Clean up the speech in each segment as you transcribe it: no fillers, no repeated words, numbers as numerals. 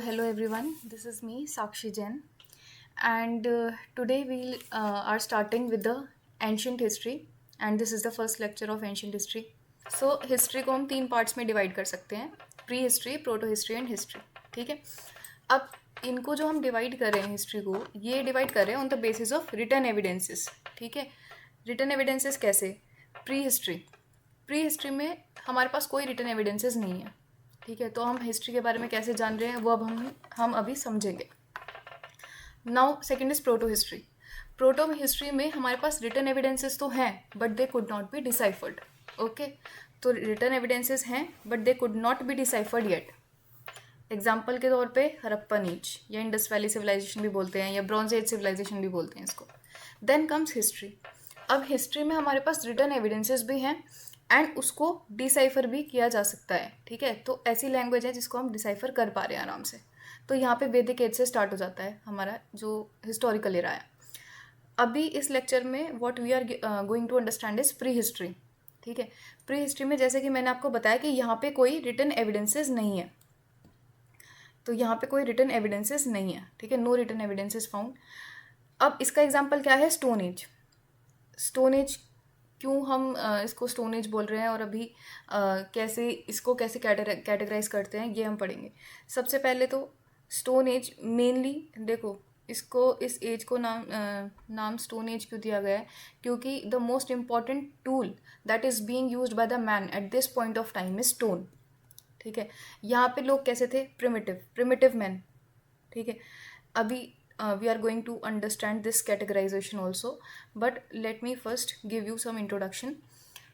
Hello everyone, this is me Sakshi Jain, and today we are starting with the ancient history, and this is the first lecture of ancient history. So history को हम तीन parts में divide कर सकते हैं, pre history, proto history and history. ठीक है. अब इनको जो हम डिवाइड कर रहे हैं हिस्ट्री को, ये डिवाइड कर रहे हैं on the basis of written evidences. ठीक है. रिटन एविडेंसेस कैसे? Prehistory. प्री हिस्ट्री में हमारे पास कोई रिटन एविडेंसेस नहीं है. ठीक है. तो हम हिस्ट्री के बारे में कैसे जान रहे हैं वो अब हम अभी समझेंगे. Now second is proto history. Proto history में हमारे पास रिटन एविडेंसेस तो हैं but they could not be deciphered. Okay. तो रिटन एविडेंसेस हैं but they could not be deciphered yet. Example के तौर पे हरप्पन एज या इंडस वैली सिविलाइजेशन भी बोलते हैं या ब्रॉन्ज एज सिविलाइजेशन भी बोलते हैं इसको. Then comes history. अब हिस्ट्री में हमारे पास रिटन एविडेंसेस भी हैं एंड उसको डिसाइफर भी किया जा सकता है. ठीक है. तो ऐसी लैंग्वेज है जिसको हम डिसाइफर कर पा रहे हैं आराम से. तो यहाँ पे वैदिक एज से स्टार्ट हो जाता है हमारा जो हिस्टोरिकल एरा है. अभी इस लेक्चर में what we are going to understand is prehistory. ठीक है. प्री हिस्ट्री में जैसे कि मैंने आपको बताया कि यहाँ पे कोई रिटन एविडेंसेस नहीं है. तो यहाँ पे कोई रिटन एविडेंसेस नहीं है. ठीक है. No written evidences found. अब इसका एग्जाम्पल क्या है? Stone age. स्टोन एज क्यों हम इसको स्टोन एज बोल रहे हैं और अभी इसको कैसे कैटेगराइज करते हैं ये हम पढ़ेंगे. सबसे पहले तो स्टोन एज मेनली देखो, इसको इस एज को नाम स्टोन एज क्यों दिया गया है? क्योंकि the most important tool that is being used by the man at this point of time is stone. ठीक है. यहाँ पे लोग कैसे थे? Primitive man. ठीक है. अभी we are going to understand this categorization also, but let me first give you some introduction.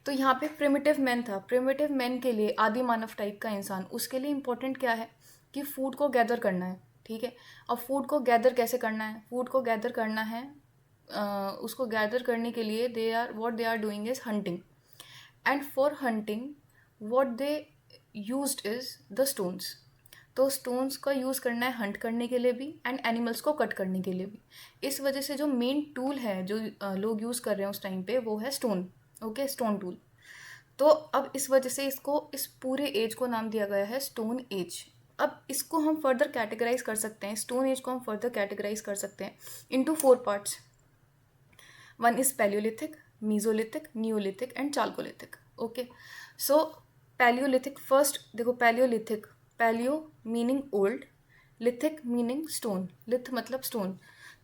तो यहाँ पे प्रिमिटिव मैन था. प्रिमिटिव मैन के लिए, आदि मानव टाइप का इंसान, उसके लिए इम्पोर्टेंट क्या है कि फूड को गैदर करना है. ठीक है. अब फूड को गैदर कैसे करना है? फूड को गैदर करना है, उसको गैदर करने के लिए what they are doing is hunting, and for hunting what they used is the stones. तो स्टोन्स का यूज़ करना है हंट करने के लिए भी एंड एनिमल्स को कट करने के लिए भी. इस वजह से जो मेन टूल है जो लोग यूज़ कर रहे हैं उस टाइम पे वो है स्टोन. ओके. Stone tool. तो अब इस वजह से इसको, इस पूरे एज को नाम दिया गया है स्टोन एज. अब इसको हम फर्दर कैटेगराइज कर सकते हैं, स्टोन एज को हम फर्दर कैटेगराइज कर सकते हैं into 4 parts. One is paleolithic, mesolithic, neolithic and chalcolithic. Okay. So paleolithic first देखो. Paleolithic, paleo meaning old, lithic meaning stone. Lith मतलब स्टोन.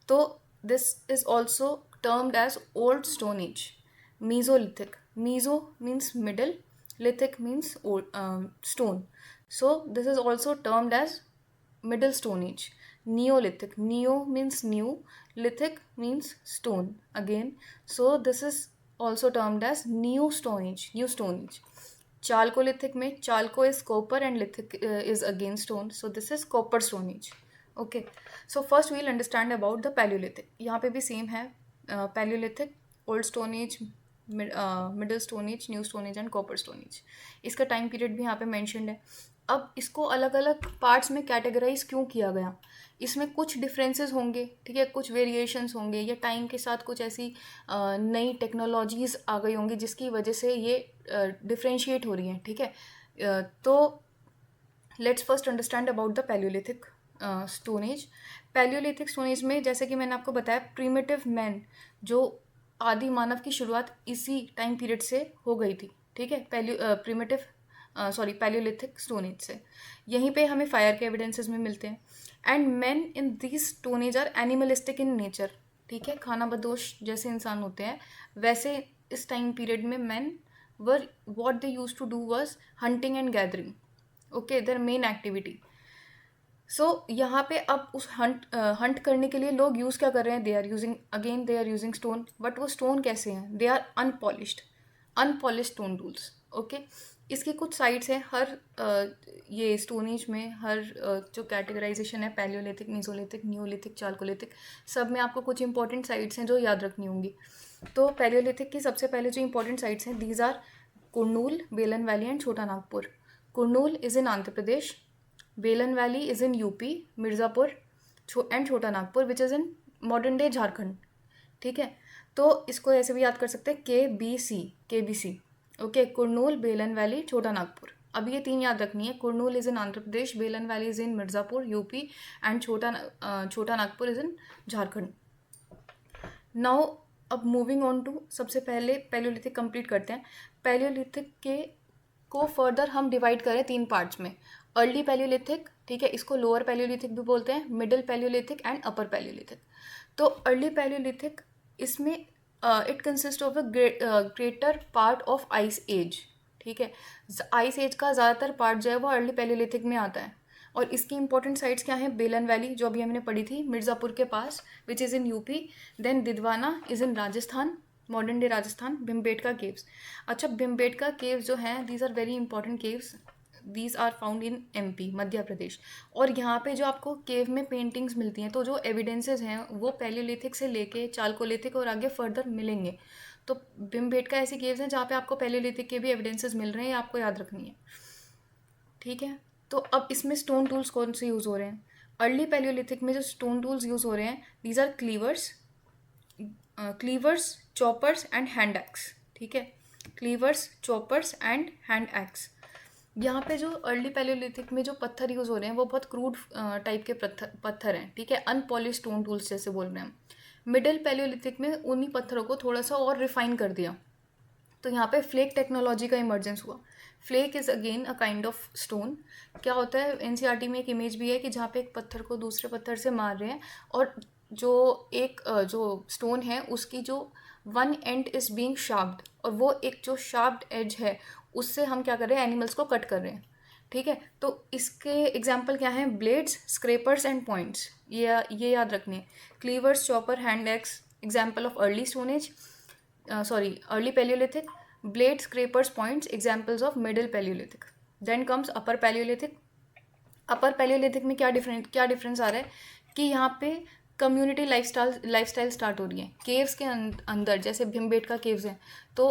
तो this is also termed as old stone age. Mesolithic, meso means middle, lithic means stone. So this is also termed as middle stone age. Neolithic, neo means new, lithic means stone again. So this is also termed as new stone age, new stone age. Chalcolithic में chalco is copper and lithic is again stone. So this is copper stone age. Okay. So first we'll understand about the paleolithic. यहाँ पे भी same है. Paleolithic, old stone age, middle stone age, new stone age and copper stone age. इसका time period भी यहाँ पे mentioned है. अब इसको अलग अलग पार्ट्स में कैटेगराइज क्यों किया गया? इसमें कुछ डिफरेंसेस होंगे. ठीक है. कुछ वेरिएशंस होंगे या टाइम के साथ कुछ ऐसी नई टेक्नोलॉजीज़ आ गई होंगी जिसकी वजह से ये डिफ्रेंशिएट हो रही हैं. ठीक है. तो let's first understand about the paleolithic stone as. Palaeolithic stone as में जैसे कि मैंने आपको बताया, प्रिमिटिव मैन, जो आदि मानव की शुरुआत इसी टाइम पीरियड से हो गई थी. ठीक है. पैलियोलिथिक स्टोन एज से. यहीं पे हमें फायर के एविडेंसेस में मिलते हैं. And man in this stone age are animalistic in nature. ठीक है. खाना बदोश जैसे इंसान होते हैं वैसे इस टाइम पीरियड में man were what they use to do was hunting and gathering. Okay. Their main activity. So यहाँ पे अब उस हंट करने के लिए लोग यूज़ क्या कर रहे हैं? They are using stone. But वो स्टोन कैसे हैं? They are unpolished stone tools. Okay. इसकी कुछ साइड्स हैं हर ये स्टोन एज में. हर जो कैटेगराइजेशन है, पैलियोलिथिक, मीजोलिथिक, नियोलिथिक, चाल्कोलिथिक, सब में आपको कुछ इंपॉर्टेंट साइट्स हैं जो याद रखनी होंगी. तो पैलियोलिथिक की सबसे पहले जो इंपॉर्टेंट साइट्स हैं, these are Kurnool, Belan valley and Chhota Nagpur. Kurnool is in Andhra Pradesh, Belan valley is in UP, Mirzapur and Chhota Nagpur which is in modern day Jharkhand. ठीक है. तो इसको ऐसे भी याद कर सकते हैं, KBC. Okay. Kurnool, Belan valley, छोटा नागपुर. अब ये 3 याद रखनी है, Kurnool is in Andhra Pradesh, Belan valley is in Mirzapur UP and Chhota Nagpur is in Jharkhand. Now अब मूविंग ऑन टू, सबसे पहले पैलियोलिथिक कंप्लीट करते हैं। पैलियोलिथिक के को फर्दर हम डिवाइड करें 3 पार्ट्स में। अर्ली पैलियोलिथिक, ठीक है, इसको लोअर पैलियोलिथिक भी बोलते हैं, middle palaeolithic and upper palaeolithic. तो अर्ली पैलियोलिथिक, इसमें it consist of a greater part of ice age, ठीक है। आइस एज का ज़्यादातर पार्ट जो है वो अर्ली पैलियोलिथिक में आता है। और इसकी इंपॉर्टेंट साइट्स क्या हैं? बेलन वैली, जो अभी हमने पढ़ी थी, मिर्ज़ापुर के पास, which is in UP. Then Didwana is in Rajasthan, modern day Rajasthan. Bhimbetka caves, अच्छा भिमबेटका केव्स जो हैं, these are very important caves, these are found in MP, Madhya Pradesh. और यहाँ पे जो आपको केव में पेंटिंग्स मिलती हैं, तो जो एविडेंसेस हैं वो पैलियोलिथिक से लेके चालकोलिथिक और आगे फर्दर मिलेंगे। तो भिमबेटका ऐसी केव्स हैं जहाँ पे आपको पैलियोलिथिक के भी एविडेंसेस मिल रहे हैं, आपको याद रखनी है, ठीक है। तो अब इसमें स्टोन टूल्स कौन से यूज़ हो रहे हैं? अर्ली पैलियोलिथिक में जो स्टोन टूल्स यूज़ हो रहे हैं, these are cleavers, choppers and hand axe, ठीक है। Cleavers, choppers and hand axe. यहाँ पे जो अर्ली पैलियोलिथिक में जो पत्थर यूज़ हो रहे हैं वो बहुत क्रूड टाइप के पत्थर हैं, ठीक है, अनपॉलिश स्टोन टूल्स जैसे बोल रहे हैं हम। मिडिल पैलियोलिथिक में उन्हीं पत्थरों को थोड़ा सा और रिफाइन कर दिया, तो यहाँ पे फ्लेक टेक्नोलॉजी का इमर्जेंस हुआ। Flake is again a kind of stone. क्या होता है, एनसीईआरटी में एक इमेज भी है कि जहाँ पे एक पत्थर को दूसरे पत्थर से मार रहे हैं, और जो स्टोन है उसकी जो वन एंड इज बीइंग शार्प्ड, और वो एक जो शार्प्ड एज है उससे हम क्या कर रहे हैं, एनिमल्स को कट कर रहे हैं, ठीक है। तो इसके एग्जाम्पल क्या हैं? ब्लेड्स, स्क्रेपर्स एंड पॉइंट्स, ये याद रखने हैं। Cleavers, chopper, hand axe, example of early stone age, early paleolithic. Blade, scrapers, points, examples of middle paleolithic. Then comes upper paleolithic. Upper paleolithic में क्या डिफरेंस आ रहा है कि यहाँ पे कम्युनिटी लाइफस्टाइल स्टार्ट हो रही है। केव्स के अंदर, जैसे भिमबेटका केव्स हैं, तो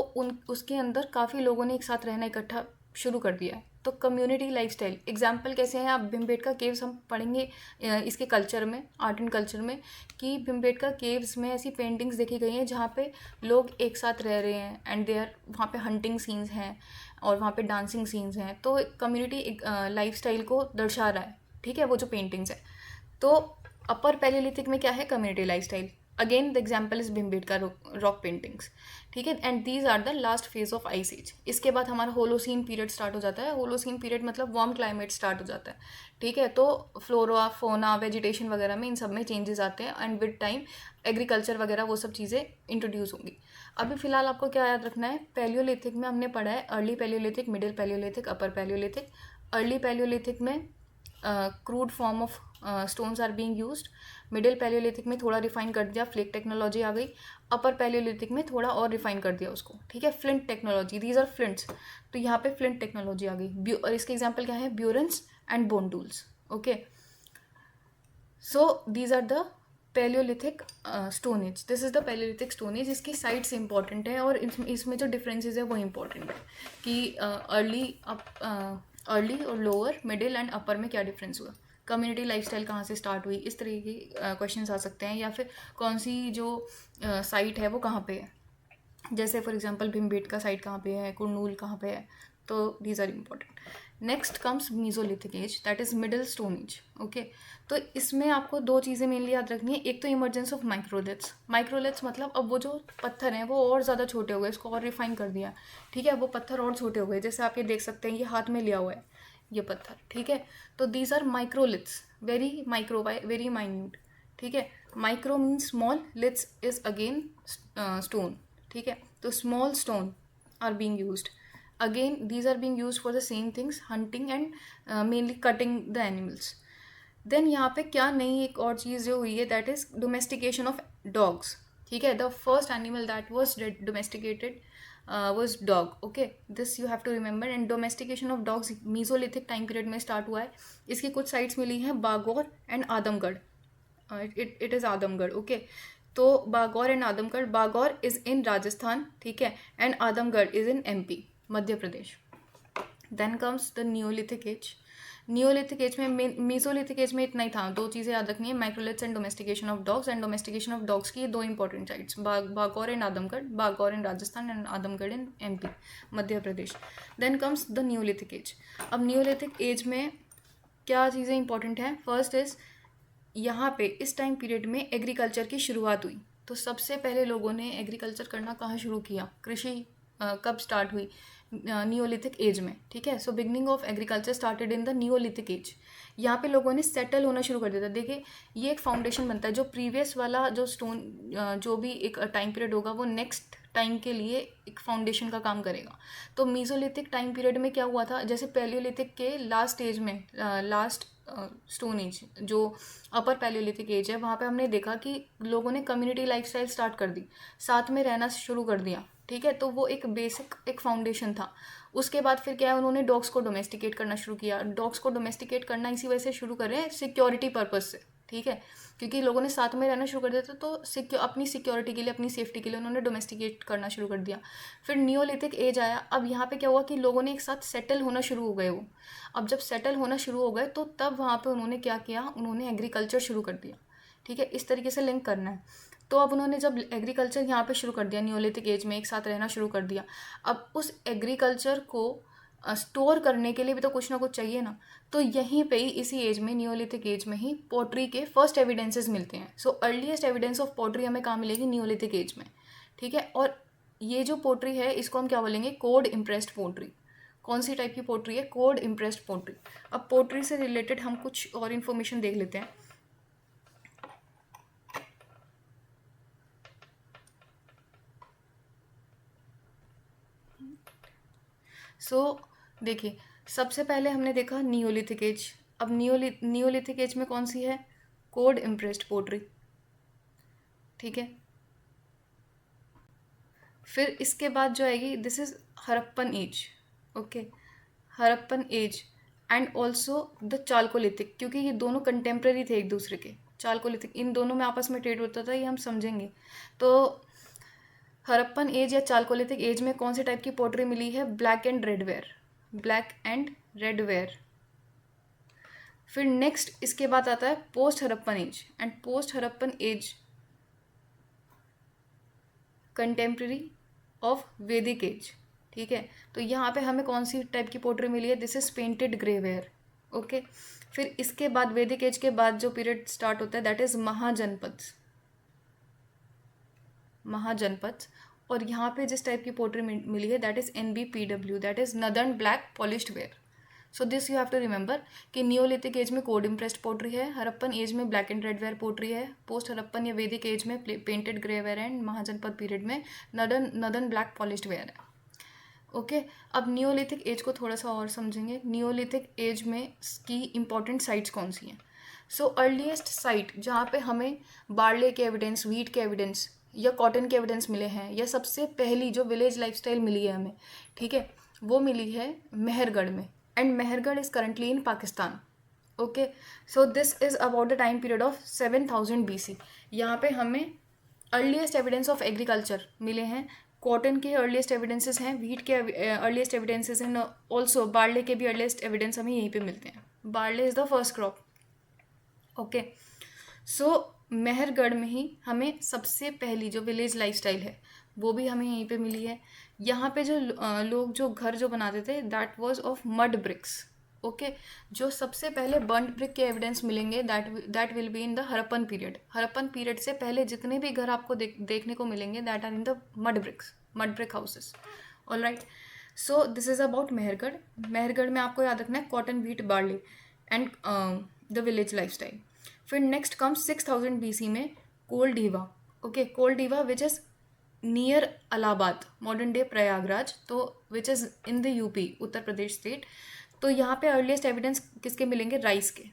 उसके अंदर काफ़ी लोगों ने एक साथ रहना इकट्ठा शुरू कर दिया है। तो कम्युनिटी लाइफस्टाइल एग्जाम्पल कैसे हैं? आप भिमबेटका केव्स हम पढ़ेंगे इसके कल्चर में, आर्ट एंड कल्चर में, कि भिमबेटका केव्स में ऐसी पेंटिंग्स देखी गई हैं जहाँ पे लोग एक साथ रह रहे हैं एंड वहाँ पे हंटिंग सीन्स हैं और वहाँ पे डांसिंग सीन्स हैं। तो कम्युनिटी लाइफस्टाइल को दर्शा रहा है, ठीक है, वो जो पेंटिंग्स है। तो अपर पैलियोलिथिक में क्या है? Community lifestyle. Again the example is Bhimbetka rock paintings, ठीक है। And these are the last phase of ice age. इसके बाद हमारा होलोसीन पीरियड स्टार्ट हो जाता है। होलोसीन पीरियड मतलब वार्म क्लाइमेट स्टार्ट हो जाता है, ठीक है। तो फ्लोरा, फोना, वेजिटेशन वगैरह में इन सब में चेंजेस आते हैं, एंड विद टाइम एग्रीकल्चर वगैरह वो सब चीज़ें इंट्रोड्यूस होंगी। अभी फिलहाल आपको क्या याद रखना है? पैलियोलिथिक में हमने पढ़ा है early paleolithic, middle paleolithic, upper paleolithic. Early paleolithic में crude form of stones are being used. Middle paleolithic में थोड़ा रिफाइन कर दिया, फ्लेक टेक्नोलॉजी आ गई। अपर पैलियोलिथिक में थोड़ा और रिफाइन कर दिया उसको, ठीक है। फ्लिंट टेक्नोलॉजी, दीज आर फ्लिंट्स, तो यहाँ पे फ्लिंट टेक्नोलॉजी आ गई। और इसके एग्जाम्पल क्या है? Burins and bone tools, okay. So these are the paleolithic stone age. This is the paleolithic stone age. इसकी साइट्स इंपॉर्टेंट है, और इसमें जो डिफरेंसेस है वो इंपॉर्टेंट है कि अर्ली और लोअर, मिडिल एंड अपर में क्या डिफरेंस हुआ, कम्युनिटी लाइफस्टाइल कहाँ से स्टार्ट हुई, इस तरह के क्वेश्चंस आ सकते हैं। या फिर कौन सी जो साइट है वो कहाँ पे है, जैसे फॉर एग्जांपल भिमबेटका साइट कहाँ पे है, कुरनूल कहाँ पे है। तो these are important. Next comes mesolithic age, that is middle stone age, okay. तो इसमें आपको 2 चीज़ें मेनली याद रखनी है। एक तो इमर्जेंस ऑफ माइक्रोलिथ्स। माइक्रोलिथ्स मतलब अब वो जो पत्थर हैं वो और ज़्यादा छोटे हो गए, इसको और रिफाइन कर दिया, ठीक है। वो पत्थर और छोटे हो गए, जैसे आप ये देख सकते हैं, ये हाथ में लिया हुआ है ये पत्थर, ठीक है। तो these are microliths, very micro, very minute, ठीक है। Micro means small, liths is again stone, ठीक है। तो small stone are being used. Again these are being used for the same things, hunting and mainly cutting the animals. Then यहाँ पे क्या नई एक और चीज़ जो हुई है, that is domestication of dogs, ठीक है। The first animal that was domesticated was dog, okay, this you have to remember। and domestication of dogs mesolithic time period में start हुआ है। इसकी कुछ साइट्स मिली हैं Bagor and Adamgarh, it is Adamgarh, okay. तो Bagor and Adamgarh, Bagor is in Rajasthan, ठीक है, and Adamgarh is in MP, Madhya Pradesh. Then comes the neolithic age. Neolithic age में, मीजोलिथिक एज में इतना ही था, दो चीज़ें याद रखनी है, microliths and domestication of dogs. And domestication of dogs की दो important sites, Bagor and Adamgarh, Bagor in Rajasthan and Adamgarh in MP, Madhya Pradesh. Then comes the neolithic age. अब नियोलिथिक एज में क्या चीज़ें इंपॉर्टेंट हैं? फर्स्ट इज, यहाँ पे इस टाइम पीरियड में एग्रीकल्चर की शुरुआत हुई। तो सबसे पहले लोगों ने एग्रीकल्चर करना कहाँ शुरू किया? कृषि कब स्टार्ट हुई? नियोलिथिक एज में, ठीक है। So beginning of agriculture started in the neolithic age. यहाँ पे लोगों ने सेटल होना शुरू कर दिया था। देखिए, ये एक फाउंडेशन बनता है, जो प्रीवियस वाला जो स्टोन, जो भी एक टाइम पीरियड होगा, वो नेक्स्ट टाइम के लिए एक फाउंडेशन का काम करेगा। तो मीजोलिथिक टाइम पीरियड में क्या हुआ था? जैसे पैलियोलिथिक के लास्ट स्टेज में, लास्ट स्टोन एज जो अपर पैलियोलिथिक एज है, वहाँ पे हमने देखा कि लोगों ने कम्युनिटी लाइफस्टाइल स्टार्ट कर दी, साथ में रहना शुरू कर दिया, ठीक है। तो वो एक बेसिक एक फाउंडेशन था। उसके बाद फिर क्या है, उन्होंने डॉग्स को डोमेस्टिकेट करना शुरू किया। डॉग्स को डोमेस्टिकेट करना इसी वजह से शुरू कर रहे हैं, सिक्योरिटी पर्पज से, ठीक है, क्योंकि लोगों ने साथ में रहना शुरू कर दिया था, तो अपनी सिक्योरिटी के लिए, अपनी सेफ्टी के लिए उन्होंने डोमेस्टिकेट करना शुरू कर दिया। फिर नियोलिथिक एज आया। अब यहाँ पे क्या हुआ कि लोगों ने एक साथ सेटल होना शुरू हो गए वो। अब जब सेटल होना शुरू हो गए तो तब वहाँ पे उन्होंने क्या किया, उन्होंने एग्रीकल्चर शुरू कर दिया, ठीक है। इस तरीके से लिंक करना है। तो अब उन्होंने जब एग्रीकल्चर यहाँ पे शुरू कर दिया, नियोलिथिक एज में एक साथ रहना शुरू कर दिया, अब उस एग्रीकल्चर को स्टोर करने के लिए भी तो कुछ ना कुछ चाहिए ना। तो यहीं पे ही, इसी एज में, नियोलिथिक एज में ही पोट्री के फर्स्ट एविडेंसेस मिलते हैं। सो अर्लीस्ट एविडेंस ऑफ पोट्री हमें कहाँ मिलेगी? नियोलिथिक एज में, ठीक है। और ये जो पोट्री है, इसको हम क्या बोलेंगे? Cord impressed pottery. कौन सी टाइप की पोट्री है? Cord impressed pottery. अब पोट्री से रिलेटेड हम कुछ और इन्फॉर्मेशन देख लेते हैं। सो देखिए, सबसे पहले हमने देखा नियोलिथिक एज। अब नियोलिथिक एज में कौन सी है? कोड इम्प्रेस्ड पोट्री, ठीक है। फिर इसके बाद जो आएगी, this is Harappan age, okay, Harappan age. And also the chalcolithic, क्योंकि ये दोनों कंटेम्प्रेरी थे एक दूसरे के। चालकोलिथिक, इन दोनों में आपस में ट्रेड होता था, ये हम समझेंगे। तो हड़प्पन एज या चालकोलिथिक एज में कौन सी टाइप की पोट्री मिली है? Black and red ware, black and red ware. फिर नेक्स्ट इसके बाद आता है post Harappan age. And post Harappan age contemporary of Vedic age, ठीक है। तो यहाँ पे हमें कौन सी टाइप की पोट्री मिली है? This is painted grey where, okay. फिर इसके बाद, वैदिक एज के बाद जो पीरियड स्टार्ट होता है, दैट इज महाजनपद, महाजनपद। और यहाँ पे जिस टाइप की पोट्री मिली है, that is NBPW, that is northern black polished ware. So this you have to remember कि नियोलिथिक एज में कोड इम्प्रेस्ड पोट्री है, हड़प्पन एज में black and red ware pottery है, पोस्ट हड़प्पन या वैदिक एज में painted grey ware, and mahajanapada period में northern black polished ware है, okay. अब नियोलिथिक एज को थोड़ा सा और समझेंगे। नियोलिथिक एज में की इंपॉर्टेंट साइट्स कौन सी हैं? सो अर्लीस्ट साइट जहाँ पे हमें बार्ले के एविडेंस, व्हीट के एविडेंस या कॉटन के एविडेंस मिले हैं, या सबसे पहली जो विलेज लाइफस्टाइल मिली है हमें, ठीक है, वो मिली है मेहरगढ़ में। And Mehrgarh is currently in Pakistan, okay. So this is about the time period of 7000 BC। यहाँ पे हमें अर्लीस्ट एविडेंस ऑफ एग्रीकल्चर मिले हैं, कॉटन के अर्लीस्ट एविडेंसेस हैं, व्हीट के अर्लीस्ट एविडेंसेस हैं, ऑल्सो बार्ले के भी अर्लीस्ट एविडेंस हमें यहीं पे मिलते हैं। Barley is the first crop, okay. So Mehrgarh में ही हमें सबसे पहली जो विलेज लाइफस्टाइल है, वो भी हमें यहीं पे मिली है। यहाँ पे जो लोग जो घर जो बनाते थे, that was of mud bricks, okay. जो सबसे पहले बर्न्ड ब्रिक के एविडेंस मिलेंगे, that will be in the Harappan period. Harappan period से पहले जितने भी घर आपको देखने को मिलेंगे, that are in the mud bricks, mud brick houses, alright. So this is about Mehrgarh. Mehrgarh में आपको याद रखना है cotton, wheat, barley and the village lifestyle. फिर नेक्स्ट कम्स 6000 BC में कोलडीवा, okay. Koldihwa which is near Allahabad, modern day Prayagraj, तो which is in the UP, Uttar Pradesh state. तो यहाँ पे अर्लीस्ट एविडेंस किसके मिलेंगे? राइस के।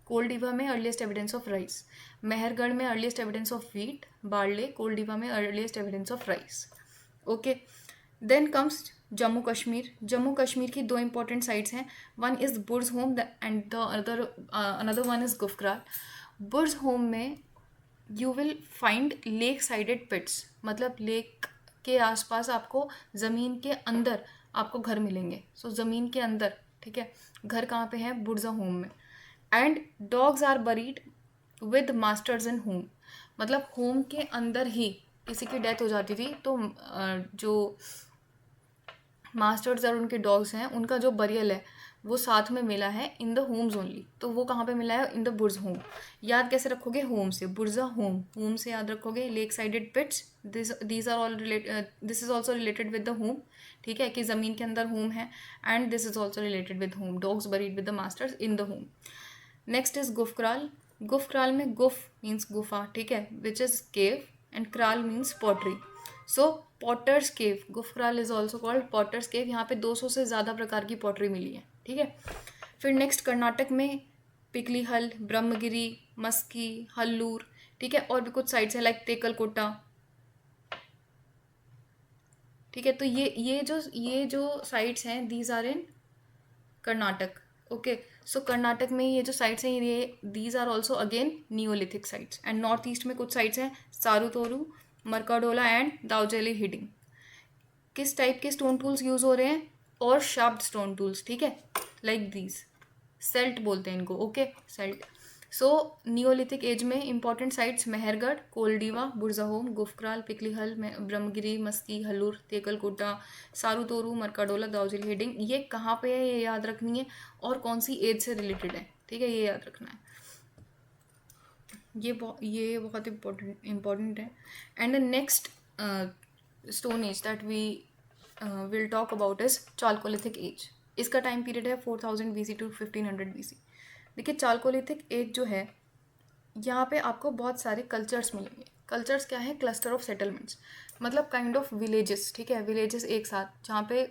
कोलडीवा में earliest evidence of rice, Mehrgarh में earliest evidence of wheat, barley, Koldihwa में earliest evidence of rice, okay. Then comes Jammu Kashmir. Jammu Kashmir की दो इंपॉर्टेंट साइट्स हैं, one is Burzahom and the other one is Gufkral. Burzahom में you will find lake sided pits, मतलब lake के आसपास आपको ज़मीन के अंदर आपको घर मिलेंगे। सो ज़मीन के अंदर ठीक है, घर कहाँ पे है? बुर्जा होम में। And dogs are buried with masters in home, मतलब होम के अंदर ही किसी की डेथ हो जाती थी तो जो मास्टर्स और उनके डॉग्स हैं उनका जो बरियल है वो साथ में मिला है इन द होम्स ओनली। तो वो कहाँ पे मिला है? In the Burj home. याद कैसे रखोगे? होम से, बुर्जा होम, होम से याद रखोगे। Lake sided pits, this are all this is also related with the home, ठीक है, कि ज़मीन के अंदर होम है। And this is also related with home, dogs buried with the masters in the home. Next is Gufkral. Gufkral में गुफ means गुफा, ठीक है, विच इज केव, एंड क्राल means pottery. So potters cave, Gufkral is also called potters cave. यहाँ पे 200 से ज़्यादा प्रकार की पॉटरी मिली है, ठीक है। फिर नेक्स्ट कर्नाटक में पिकली हल, ब्रह्मगिरी, मस्की, हल्लूर, ठीक है, और भी कुछ साइट्स है लाइक तेकलकोटा, ठीक है। तो ये जो साइट्स हैं these are in Karnataka. Okay, so Karnataka में ये जो साइट्स हैं ये these are also again neolithic sites. And north east में कुछ साइट्स हैं सारूतोरु, मरकाडोला एंड दाउजेली हिडिंग। किस टाइप के स्टोन टूल्स यूज हो रहे हैं? और शार्प्ड स्टोन टूल्स, ठीक है, लाइक दीज, सेल्ट बोलते हैं इनको। Okay, celt. So neolithic age में इंपॉर्टेंट साइट्स मेहरगढ़, कोलडीवा, बुर्जाहोम, गुफक्राल, पिकलीहल, ब्रह्मगिरी, मस्की, हल्लूर, तेकलकोटा, सारूतोरु, मरकाडोला, दाउजिल हेडिंग। ये कहाँ पे है ये याद रखनी है, और कौन सी एज से रिलेटेड है, ठीक है, ये याद रखना है। ये बहुत इम्पोर्टेंट है। And the next stone age that we will talk about is chalcolithic age. इसका टाइम पीरियड है 4000 BC टू 1500 BC। देखिए चालकोलिथिक एज जो है यहाँ पे आपको बहुत सारे कल्चर्स मिलेंगे। कल्चर्स क्या है? क्लस्टर ऑफ सेटलमेंट्स, मतलब काइंड ऑफ विलेजेस, ठीक है, विलेजेस एक साथ जहाँ पे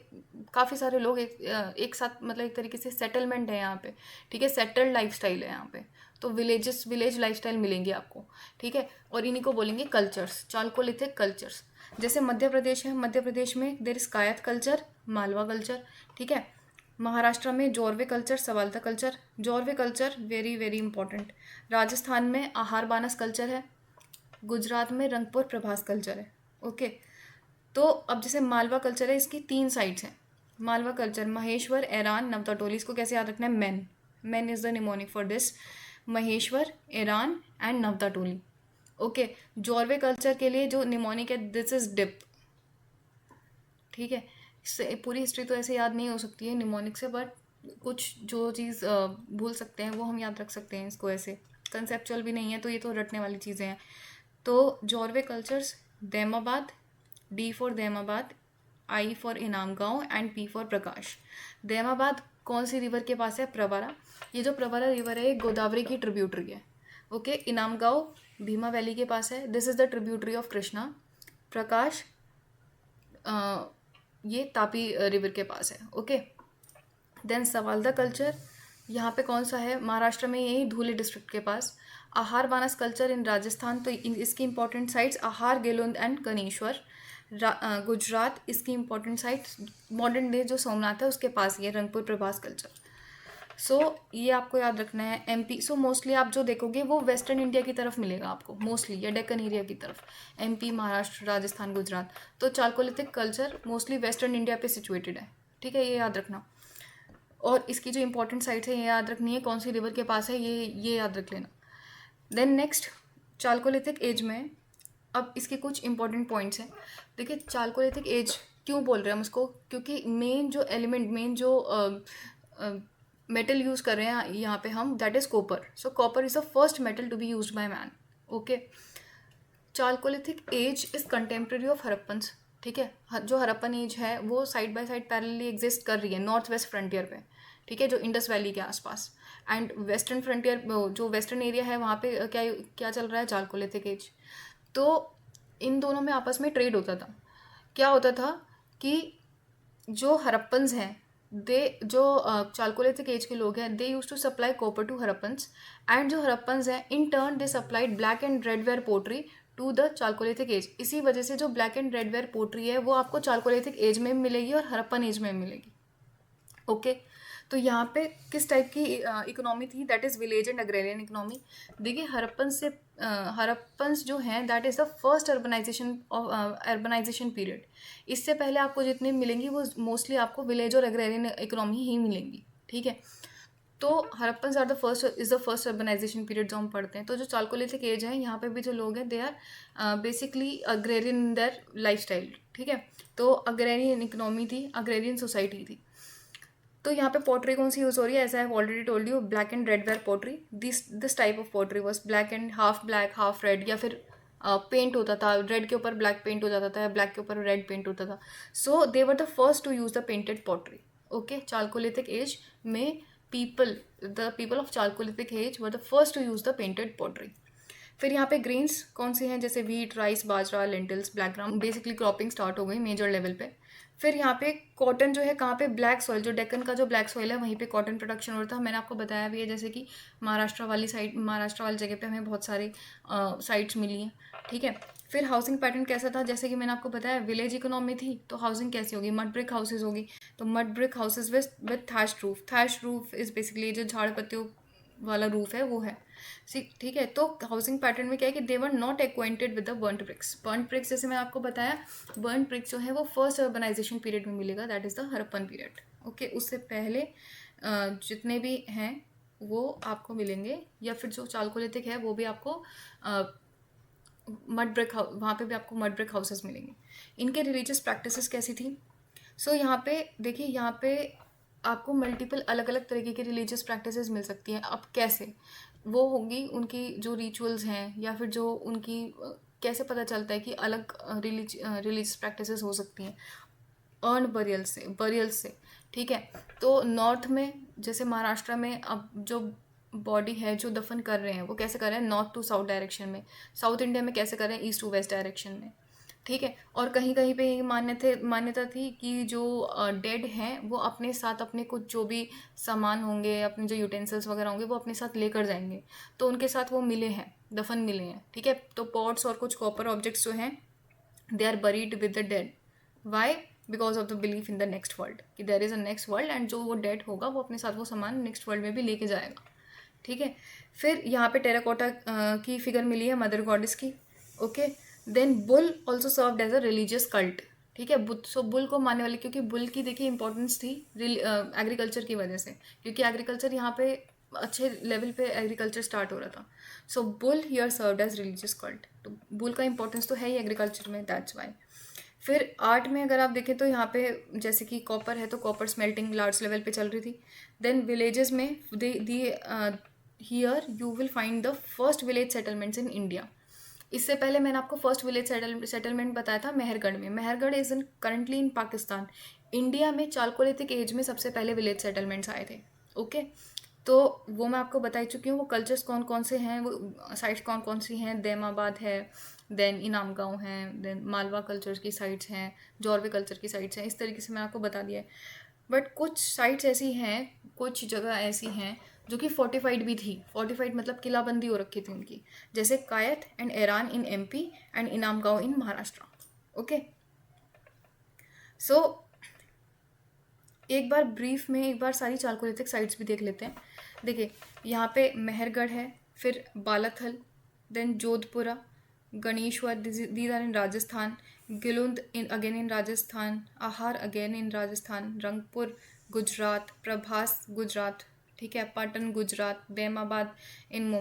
काफ़ी सारे लोग एक साथ, मतलब एक तरीके से सेटलमेंट है यहाँ पे, ठीक है, सेटल्ड लाइफस्टाइल है यहाँ पे। तो विलेज लाइफस्टाइल मिलेंगे आपको, ठीक है, और इन्हीं को बोलेंगे कल्चर्स, चालकोलिथिक कल्चर्स। जैसे मध्य प्रदेश है, मध्य प्रदेश में there is Kayatha culture, Malwa culture, ठीक है। महाराष्ट्र में Jorwe culture, Savalda culture, Jorwe culture very very important. Rajasthan में आहार बानस कल्चर है, गुजरात में रंगपुर प्रभास कल्चर है। ओके, तो अब जैसे मालवा कल्चर है, इसकी 3 साइट्स हैं। मालवा कल्चर महेश्वर, एरान, नवताटोली। इसको कैसे याद रखना है? Men is the mnemonic for this, Maheshwar, Eran and Navdatoli. Okay, Jorwe culture के लिए जो निमोनिक है दिस इज डिप, ठीक है। इससे पूरी हिस्ट्री तो ऐसे याद नहीं हो सकती है निमोनिक से, बट कुछ जो चीज़ भूल सकते हैं वो हम याद रख सकते हैं। इसको ऐसे कंसेप्चुअल भी नहीं है, तो ये तो रटने वाली चीज़ें हैं। तो Jorwe cultures, Daimabad, D for Daimabad, I for Inamgaon and P for Prakash. Daimabad कौन सी रिवर के पास है? प्रवरा। ये जो प्रवरा रिवर है ये गोदावरी की ट्रिब्यूटरी है। ओके, इनाम गाँव भीमा वैली के पास है, this is the tributary of Krishna. Prakash ये तापी रिवर के पास है। ओके, देन सवाल्दा कल्चर यहाँ पे कौन सा है? महाराष्ट्र में, यही धुले डिस्ट्रिक्ट के पास। आहार बानस कल्चर इन राजस्थान, तो इसकी इंपॉर्टेंट साइट्स आहार, गेलुंद एंड कनेश्वर। गुजरात, इसकी इंपॉर्टेंट साइट्स मॉडर्न डे जो सोमनाथ है उसके पास ये रंगपुर प्रभास कल्चर। सो ये आपको याद रखना है। MP, सो मोस्टली आप जो देखोगे वो वेस्टर्न इंडिया की तरफ मिलेगा आपको मोस्टली, या डेक्कन एरिया की तरफ, MP, महाराष्ट्र, राजस्थान, गुजरात। तो Chalcolithic culture mostly western India पे सिचुएटेड है, ठीक है, ये याद रखना। और इसकी जो इंपॉर्टेंट साइट्स है ये याद रखनी है, कौन सी रिवर के पास है ये याद रख लेना। देन नेक्स्ट चालकोलिथिक एज में, अब इसके कुछ इंपॉर्टेंट पॉइंट्स हैं। देखिए चालकोलिथिक एज क्यों बोल रहे हैं हम इसको? क्योंकि मेन जो एलिमेंट, मेन जो मेटल यूज़ कर रहे हैं यहाँ पे हम, that is copper. So copper is the first metal to be used by man. Okay, chalcolithic age is contemporary of Harappans, ठीक है। जो हरप्पन एज है वो side by side parallelly exist कर रही है नॉर्थ वेस्ट फ्रंटियर पे, ठीक है, जो इंडस वैली के आसपास। एंड वेस्टर्न फ्रंटियर, जो वेस्टर्न एरिया है वहाँ पे क्या क्या चल रहा है? Chalcolithic as. तो इन दोनों में आपस में ट्रेड होता था। क्या होता था कि जो हरप्पन्स हैं, जो चालकोलिथिक एज के लोग हैं, they use to supply copper to Harappans, and जो हरप्पन्स हैं in turn they supplied black and red ware pottery to the chalcolithic age. इसी वजह से जो ब्लैक एंड रेड वेयर पोट्री है वो आपको चालकोलिथिक एज में मिलेगी और हरप्पन एज में मिलेगी। ओके, तो यहाँ पे किस टाइप की इकोनॉमी थी? That is village and agrarian economy. देखिए हरप्पन्स जो हैं that is the first urbanization period. इससे पहले आपको जितनी मिलेंगी वो मोस्टली आपको विलेज और अग्रेरियन इकोनॉमी ही मिलेंगी। ठीक है। तो Harappan are the first is the first urbanization period जो हम पढ़ते हैं। तो जो चालकोलिथिक एज है, यहाँ पे भी जो लोग हैं they are basically agrarian in their life style, ठीक है। तो अग्रेरियन इकोनॉमी थी, अग्रेरियन सोसाइटी थी। तो यहाँ पे पॉटरी कौन सी यूज़ हो रही है, as I have already told you, black and red ware pottery. This type of pottery was black and half black half red, या फिर पेंट होता था, रेड के ऊपर ब्लैक पेंट हो जाता था या ब्लैक के ऊपर रेड पेंट होता था। So they were the first to use the painted pottery. Okay, chalcolithic age में the people of chalcolithic age were the first to use the painted pottery. फिर यहाँ पे ग्रेन्स कौन से हैं, जैसे wheat, rice, bajra, lentils, black gram, basically cropping start हो गई मेजर लेवल पे। फिर यहाँ पे कॉटन जो है, कहाँ पे, ब्लैक सॉइल, जो डेक्कन का जो ब्लैक सॉइल है वहीं पे कॉटन प्रोडक्शन हो रहा था। मैंने आपको बताया भी है, जैसे कि महाराष्ट्र वाली साइड, महाराष्ट्र वाली जगह पे हमें बहुत सारी साइट्स मिली हैं, ठीक है। फिर हाउसिंग पैटर्न कैसा था, जैसे कि मैंने आपको बताया विलेज इकोनॉमी थी, तो हाउसिंग कैसी होगी, मड ब्रिक हाउसेज होगी। तो mud brick houses with थैश्ड roof. थैश्ड roof is basically जो झाड़ पत्तियों वाला रूफ है वो है, ठीक है। तो हाउसिंग पैटर्न में क्या है कि they were not acquainted with the burnt bricks. Burnt bricks जैसे मैंने आपको बताया, बर्न्ट ब्रिक्स जो है वो फर्स्ट अर्बनाइजेशन पीरियड में मिलेगा, that is the Harappan period. Okay, उससे पहले जितने भी हैं वो आपको मिलेंगे, या फिर जो चालकोलिथिक है वो भी आपको मड ब्रिक वहाँ पे भी आपको मड ब्रिक हाउसेस मिलेंगे। इनके रिलीजियस प्रैक्टिसेस कैसी थी, सो यहाँ पे देखिए, यहाँ पे आपको मल्टीपल अलग अलग तरीके की रिलीजियस प्रैक्टिसेस मिल सकती हैं। अब कैसे वो होगी, उनकी जो रिचुअल्स हैं, या फिर जो उनकी कैसे पता चलता है कि अलग रिलीजियस प्रैक्टिसेस हो सकती हैं, अर्न बरियल से, ठीक है। तो नॉर्थ में, जैसे महाराष्ट्र में, अब जो बॉडी है जो दफन कर रहे हैं वो कैसे कर रहे हैं, नॉर्थ टू साउथ डायरेक्शन में। साउथ इंडिया में कैसे कर रहे हैं, ईस्ट टू वेस्ट डायरेक्शन में, ठीक है। और कहीं कहीं पे ये मान्यता थी कि जो डेड हैं वो अपने साथ अपने कुछ जो भी सामान होंगे, अपने जो यूटेंसिल्स वगैरह होंगे वो अपने साथ लेकर जाएंगे। तो उनके साथ वो मिले हैं, दफन मिले हैं, ठीक है। तो पॉट्स और कुछ कॉपर ऑब्जेक्ट्स जो हैं they are buried with the dead. Why, because of the belief in the next world, कि there is a next world, and जो वो डेड होगा वो अपने साथ वो सामान नेक्स्ट वर्ल्ड में भी लेके जाएगा, ठीक है। फिर यहाँ पे टेराकोटा की फिगर मिली है मदर गॉडेस की। Okay, then bull also served as a religious cult, ठीक है। सो बुल को मानने वाले, क्योंकि बुल की देखिए इंपॉर्टेंस थी एग्रीकल्चर की वजह से, क्योंकि एग्रीकल्चर यहाँ पे अच्छे लेवल पे एग्रीकल्चर स्टार्ट हो रहा था। So bull here served as religious cult. तो बुल का इंपॉर्टेंस तो है ही एग्रीकल्चर में, दैट्स वाई। फिर आर्ट में अगर आप देखें तो यहाँ पे जैसे कि कॉपर है, तो कॉपर स्मेल्टिंग लार्ज लेवल पे चल रही थी। देन विलेजेस में here you will find the first village settlements in India. इससे पहले मैंने आपको फर्स्ट विलेज सेटलमेंट बताया था मेहरगढ़ में। Mehrgarh is in currently in Pakistan. India में चालकोलिथिक एज में सबसे पहले विलेज सेटलमेंट्स आए थे। ओके, तो वो मैं आपको बता ही चुकी हूँ। वो कल्चर्स कौन कौन से हैं, वो साइट्स कौन कौन सी हैं, दैमाबाद है, देन इनाम गाँव हैं, देन मालवा कल्चर की साइट्स हैं, जौरवे कल्चर की साइट्स हैं। इस तरीके से मैंने आपको बता दिया है। बट कुछ साइट्स ऐसी हैं, कुछ जगह ऐसी हैं जो कि फोर्टिफाइड भी थी। फोर्टिफाइड मतलब किलाबंदी हो रखी थी उनकी, जैसे कायत and Iran in MP and इनाम गाँव इन महाराष्ट्र। ओके, सो एक बार ब्रीफ में एक बार सारी चालकोलिथिक साइट्स भी देख लेते हैं। देखिए, यहाँ पे मेहरगढ़ है, फिर Balathal, then Jodhpura, Ganeshwar, these are in Rajasthan, Gilund in again in Rajasthan, Ahar again in Rajasthan, Rangpur Gujarat, Prabhas Gujarat, ठीक है, Patan Gujarat, Daimabad in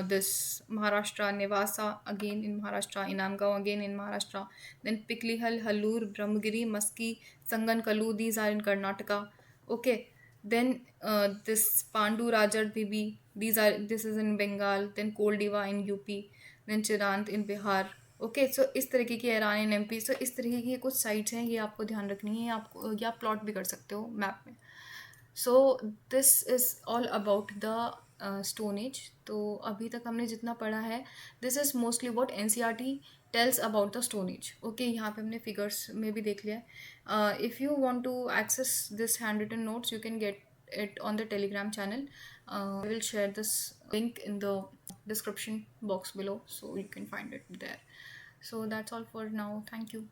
this Maharashtra, Nevasa again in Maharashtra, Inamgaon again in Maharashtra, then Piklihal, Hallur, Brahmagiri, Maski, Sanganakallu, these are in Karnataka. Okay, then this Pandu Rajar Dibi, this is in Bengal, then Koldiva in UP, then Chirant in Bihar. Okay, so इस तरीके की Iran in MP. सो इस तरीके की कुछ sites हैं, ये आपको ध्यान रखनी है, आपको या प्लॉट भी कर सकते हो मैप में। So this is all about the stone age. तो अभी तक हमने जितना पढ़ा है, this is mostly what NCERT tells about the stone age. Okay, यहाँ पे हमने फिगर्स में भी देख लिया है। If you want to access this hand written notes, you can get it on the telegram channel. I will share this link in the description box below, so you can find it there. So that's all for now. Thank you.